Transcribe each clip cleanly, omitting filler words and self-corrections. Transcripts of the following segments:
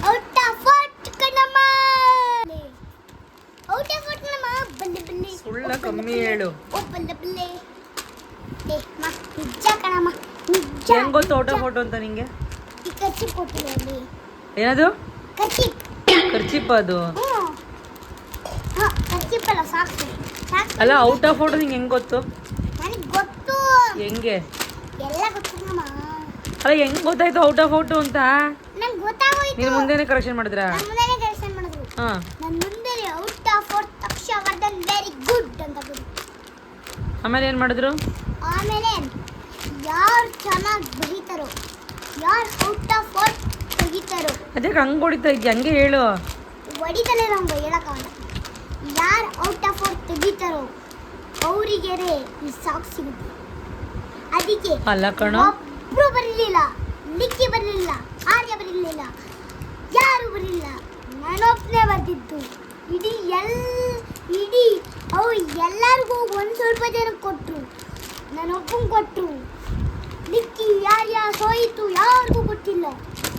out of out ಕಣಮ್ಮ out of out ಕಣಮ್ಮ ಬಲ್ಲೆ ಬಲ್ಲೆ ಸುಳ್ಳ ಕಮ್ಮಿ ಹೇಳು ಓ ಬಲ್ಲೆ ಬಲ್ಲೆ ನಿಜ ಕಣಮ್ಮ ನಿಜ ಹೆಂಗ್ ಗೊತ್ತು ಔಟ್ ಆಫ್ ಔಟ್ ಅಂತ ನಿಂಗೆ ಈ ಕಚ್ಚಿ ಕೊಟ್ಟಿಲ್ಲ ಏನದು ಕಚ್ಚಿ ಖರ್ಚಿಪ್ ಅದು ಕಚ್ಚಿಪ್ಪಲ್ಲ ಸಾಕು ಅಲ್ಲ ಔಟ್ ಆಫ್ ಔಟ್ ನಿಂಗೆ ಹೆಂಗ್ ಗೊತ್ತು ನನಗೆ ಗೊತ್ತು ಹೆಂಗೆ ಎಲ್ಲ ಗೊತ್ತು ಕಣಮ್ಮ ಅಲ್ಲ ಹೆಂಗ್ ಗೊತ್ತಾಯ್ತು ಔಟ್ ಆಫ್ ಔಟ್ ಅಂತ ನಂಗೆ ಗೊತ್ತಾಗೋಯ್ತು ನೀನು ಮುಂದೆನೆ ಕರೆಕ್ಷನ್ ಮಾಡಿದ್ರಾ ನನ್ನ ಮುಂದೆನೇ ಕರೆಕ್ಷನ್ ಮಾಡಿದ್ರು ಹಾ ನನ್ನ ಮುಂದೆನೇ out of out Harshavardhan very good ಅಂತ ಗುಡ್ ಆಮೇಲೆ ಏನ್ ಮಾಡಿದ್ರು ಆಮೇಲೆ ಯಾರು ಚೆನ್ನಾಗಿ ಬರೀತಾರೋ ಯಾರು ಔಟ್ ಆಫ್ ಔಟ್ ತೆಗಿತಾರೋ ಅದಕ್ಕೆ ಹಂಗ್ ಹೊಡಿತಾ ಇದ್ಯಾ ಹಂಗೆ ಹೇಳು ಹೊಡಿತಾನೆ ನಮ್ಗೆ ಹೇಳಕ್ಕಾಗಲ್ಲ ಯಾರು ಔಟ್ ಆಫ್ ಔಟ್ ತೆಗಿತಾರೋ ಅವರಿಗೆ ಈ ಸಾಕು ಸಿಗುತ್ತೆ ಅದಕ್ಕೆ ಅಲ್ಲ ಕಣೋ ಒಬ್ರು ಬರಲಿಲ್ಲ ಲಿಕ್ಕಿ ಬರಲಿಲ್ಲ ಆರ್ಯ ಬರಲಿಲ್ಲ ಯಾರು ಬರಲಿಲ್ಲ ನಾನೊಬ್ಬನೇ ಬರ್ತಿದ್ದು ಇಡೀ ಅವು ಎಲ್ಲರಿಗೂ ಒಂದು ಸ್ವಲ್ಪ ಜನಕ್ಕೆ ಕೊಟ್ಟರು ನಾನೊಬ್ಬಂಗೆ ಕೊಟ್ಟರು ಲಿಕ್ಕಿ ಯಾರ್ಯ ಸೋಯಿತು ಯಾರಿಗೂ ಕೊಟ್ಟಿಲ್ಲ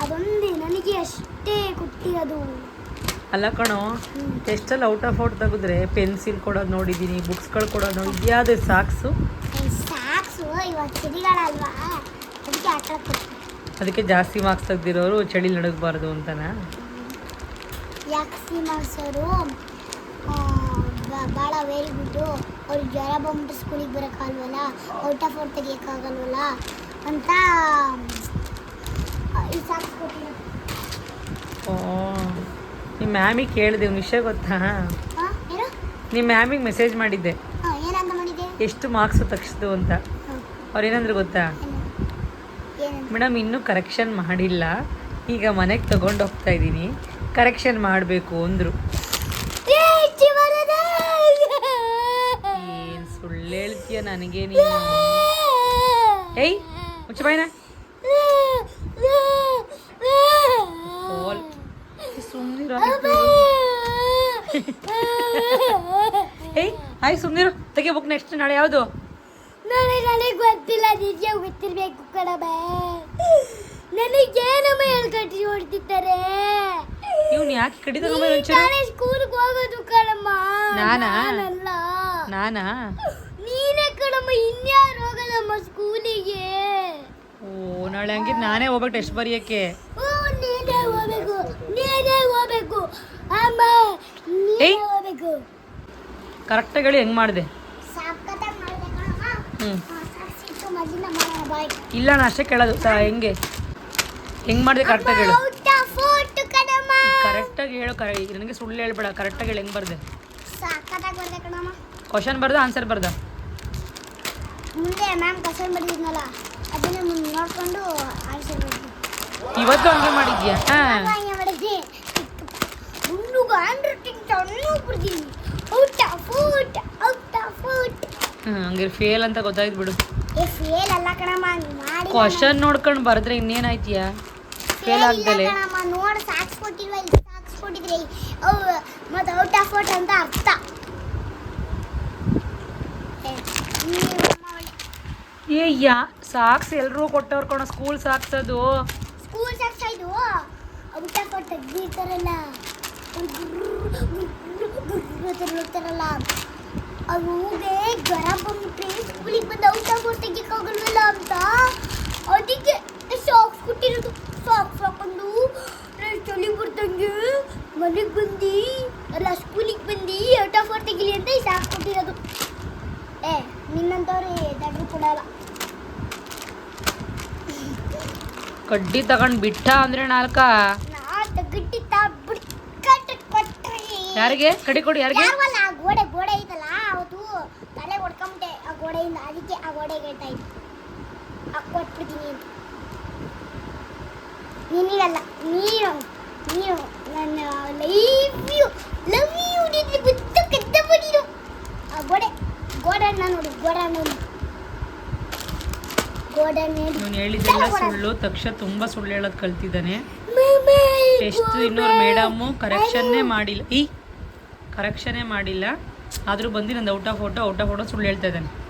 ಅದೊಂದೇ ನನಗೆ ಅಷ್ಟೇ ಕೊಟ್ಟಿರೋದು ಅಲ್ಲ ಕಣೋ ಟೆಸ್ಟಲ್ಲಿ ಔಟ್ ಆಫ್ ಔಟ್ ತೆಗೆದ್ರೆ ಪೆನ್ಸಿಲ್ ಕೊಡೋದು ನೋಡಿದ್ದೀನಿ ಬುಕ್ಸ್ಗಳು ಕೊಡೋದು ನೋಡಿ ಇದ್ಯಾವುದು ಸಾಕ್ಸು ಸಾಕ್ಸು ಇವಾಗ ಚಳಿಗಾಲ ಅಲ್ವಾ ಅದಕ್ಕೆ ಆಟ ಅದಕ್ಕೆ ಜಾಸ್ತಿ ಮಾರ್ಕ್ಸ್ ತೆಗ್ದಿರೋರು ಚಳಿ ನಡಗಬಾರ್ದು ಅಂತನಾ ಯಾಕೆ ಸೀಮಾಸರು ಭಾಳ ವೆರಿ ಗುಡ್ಡು ಅವ್ರಿಗೆ ಜ್ವರ ಬಂದ್ಬಿಟ್ಟು ಸ್ಕೂಲಿಗೆ ಬರೋಕ್ಕಾಗಲ್ವಲ್ಲ ಔಟ್ ಆಫ್ ಔಟ್ ತೆಗಿಯೋಕ್ಕಾಗಲ್ವಲ್ಲ ಅಂತ ಈ ಸಾಕ್ಸ್ ಕೊಟ್ಟಿರೋ ಓ ನಿಮ್ಮ ಮ್ಯಾಮಿಗೆ ಕೇಳಿದೆ ಒಂದು ವಿಷಯ ಗೊತ್ತಾ ಏನು ನಿಮ್ಮ ಮ್ಯಾಮಿಗೆ ಮೆಸೇಜ್ ಮಾಡಿದ್ದೆ ಏನಂತ ಮಾಡಿದೆ ಎಷ್ಟು ಮಾರ್ಕ್ಸ್ ತಗ್ಸಿದ್ದು ಅಂತ ಅವ್ರು ಏನಂದ್ರೆ ಗೊತ್ತಾ ಮೇಡಮ್ ಇನ್ನೂ ಕರೆಕ್ಷನ್ ಮಾಡಿಲ್ಲ ಈಗ ಮನೆಗೆ ತಗೊಂಡು ಹೋಗ್ತಾ ಇದ್ದೀನಿ ಕರೆಕ್ಷನ್ ಮಾಡಬೇಕು ಅಂದರು ಏನು ಸುಳ್ಳು ಹೇಳ್ತೀಯ ನನಗೆ ನೀನು ಏಯ್ ಮುಚ್ಚ ಬಾಯ್ನ ಸುಮ್ಮನಿರೋ ಏಯ್ ಆಯ್ ಸುಮ್ಮನಿರು ತೆಗೆ ಬುಕ್ ನೆಕ್ಸ್ಟ್ ನಾಳೆ ಯಾವುದು ನನಗೆ ಗೊತ್ತಿಲ್ಲ ನಿಜ ಗೊತ್ತಿರ್ಬೇಕು ಕಣಮ್ಮ ನನಗೇನಮ್ಮ ಹೇಳ್ಕೊಟ್ಟು ಹೊಡ್ತಿದ್ದಾರೆ ಇವ್ನು ಯಾಕೆ ಕಡಿದ ನಾಳೆ ಸ್ಕೂಲ್ಗೆ ಹೋಗೋದು ಕಣಮ್ಮ ನಾನಾ ನೀನೇ ಕಣಮ್ಮ ಇನ್ಯಾರು ಹೋಗೋದಮ್ಮ ಸ್ಕೂಲಿಗೆ ಓ ನಾಳೆ ಹಂಗೆ ನಾನೇ ಹೋಗ್ಬೇಕು ಟೆಸ್ಟ್ ಬರೆಯೋಕ್ಕೆ ನೀನೇ ಹೋಗ್ಬೇಕು ಅಮ್ಮ ನೀನೇ ಹೋಗ್ಬೇಕು ಕರೆಕ್ಟಾಗಿ ಹೇಳಿ ಹೆಂಗೆ ಮಾಡಿದೆ ಸಕ್ಕತ್ತಾಗಿ ಮಾಡಿದೆ ಕಣಮ್ಮ ಸಿಟ್ಟು ಮೊದಲಿಂದ ಮಾಡೋಣ ಬಾಯ್ ಇಲ್ಲ ನಾನು ಅಷ್ಟೇ ಕೇಳೋದು ಹೆಂಗೆ ಮಾಡಿದೆ ಕರೆಕ್ಟಾಗಿ ಹೇಳು ಕರೆಕ್ಟಾಗಿ ಹೇಳು ನನಗೆ ಸುಳ್ಳು ಹೇಳ್ಬೇಡ ಕರೆಕ್ಟಾಗಿ ಹೇಳಿ ಹೆಂಗೆ ಬರ್ದೆ ಸಕ್ಕತ್ತಾಗಿ ಬರ್ದೆ ಕಣಮ್ಮ ಕ್ವಶನ್ ಬರ್ದ ಆನ್ಸರ್ ಬರ್ದ ಮುಂದೆ ಮ್ಯಾಮ್ ಕ್ವಶನ್ ಬರ್ದಿದ್ನಲ್ಲ ಅದನ್ನ ನೋಡ್ಕೊಂಡು ಆನ್ಸರ್ ಬರ್ದು ಇವತ್ತು ಹಂಗೆ ಮಾಡಿದ್ಯಾ ಹಂಗೆ ಮಾಡಿದ್ದೆ ಹುಡುಗ ಹ್ಯಾಂಡ್ ರೈಟಿಂಗ್ ಚೆನ್ನಾಗಿ ಬರ್ದೀನಿ ಔಟ್ ಆಫ್ ಔಟ್ ಹಂಗೆ ಫೇಲ್ ಅಂತ ಗೊತ್ತಾಯ್ತು ಬಿಡು ಫೇಲ್ ಅಲ್ಲ ಕಣಮ್ಮ ಮಾಡಿ ಕ್ವಶನ್ ನೋಡ್ಕೊಂಡು ಬರೆದ್ರೆ ಇನ್ನೇನಾಯ್ತೀಯಾ ಫೇಲ್ ಆಗ್ದಲೆ ಕಣಮ್ಮ ನೋಡಿ ಸಾಕ್ಸ್ ಕೊಟ್ಟಿಲ್ವ ಇಲ್ಲಿ ಸಾಕ್ಸ್ ಕೊಟ್ಟಿದ್ರೆ ಮತ್ತೆ ಔಟ್ ಆಫ್ ಔಟ್ ಅಂತ ಅರ್ಥ ಸಾಕ್ಸ್ ಎಲ್ರೂ ಕೊಟ್ಟವ್ರು ಕಣ ಸ್ಕೂಲ್ ಸಾಕ್ಸ್ ಅದು ಸ್ಕೂಲ್ ಸಾಕ್ಸ್ ಇದು ಔಟ್ ಆಫ್ ಔಟ್ ತೆಗ್ದಿರ್ತಾರಲ್ಲ ಹೋಗ್ತಾರಲ್ಲ ಅವ್ರಿಗೆ ಜ್ವರ ಬಂದ್ಬಿಟ್ರೆ ಸ್ಕೂಲಿಗೆ ಬಂದು ಔಟ್ ಆಫ್ ಔಟ್ ತೆಗಿಯಕ್ಕಾಗಲ್ವಲ್ಲ ಅಂತ ಅದಕ್ಕೆ ಸಾಕ್ಸ್ ಕೊಟ್ಟಿರೋದು ಸಾಕ್ಸ್ ಹಾಕೊಂಡು ಚಳಿ ಬರ್ದಂಗೆ ಮನೆಗೆ ಬಂದು ಅಲ್ಲ ಸ್ಕೂಲಿಗೆ ಬಂದು ಔಟ್ ಆಫ್ ಔಟ್ ತೆಗಿಲಿ ಅಂತ ಈ ಸಾಕ್ಸ್ ಕೊಟ್ಟಿರೋದು ನಿನ್ನಂತವ್ರು ದಡ್ರು ಕೊಡಲ್ಲ ಕಡ್ಡಿ ತಗೊಂಡು ಬಿಟ್ಟ ಅಂದ್ರೆ ನಾಲ್ಕ ಯಾರಿಗೆ ಕಡಿ ಕೊಡಿ ಯಾರಿಗೆ ಗೋಡೆ ಐತಲ್ಲ ಅವತ್ತು ತಲೆ ಹೊಡ್ಕೊಂಬಿಟ್ಟೆ ಆ ಗೋಡೆಯಿಂದ ಅದಕ್ಕೆ ಆ ಗೋಡೆಗೆ ಹೇಳ್ತಾ ಇದ್ದೆ ಕೊಟ್ಬಿಡ್ತೀನಿ ಅಂತ ನೀನಿರಲ್ಲ ನೀನು ನನ್ನ ಲವ್ ಯು ಬುದ್ಧ ಕದ್ದ ಬಡಿರು ಆ ಗೋಡೆ ನೋಡಿ ಇವನು ಹೇಳಿದ್ದೆಲ್ಲ ಸುಳ್ಳು ತಕ್ಷಣ ತುಂಬಾ ಸುಳ್ಳು ಹೇಳೋದು ಕಲ್ತಿದ್ದಾನೆ ಟೆಸ್ಟ್ ಇನ್ನೊರು ಮೇಡಮ್ಮು ಕರೆಕ್ಷನ್ನೇ ಮಾಡಿಲ್ಲ ಆದರೂ ಬಂದು ನಂದು ಔಟ್ ಆಫ್ ಫೋಟೋ ಸುಳ್ಳು ಹೇಳ್ತಾ ಇದ್ದಾನೆ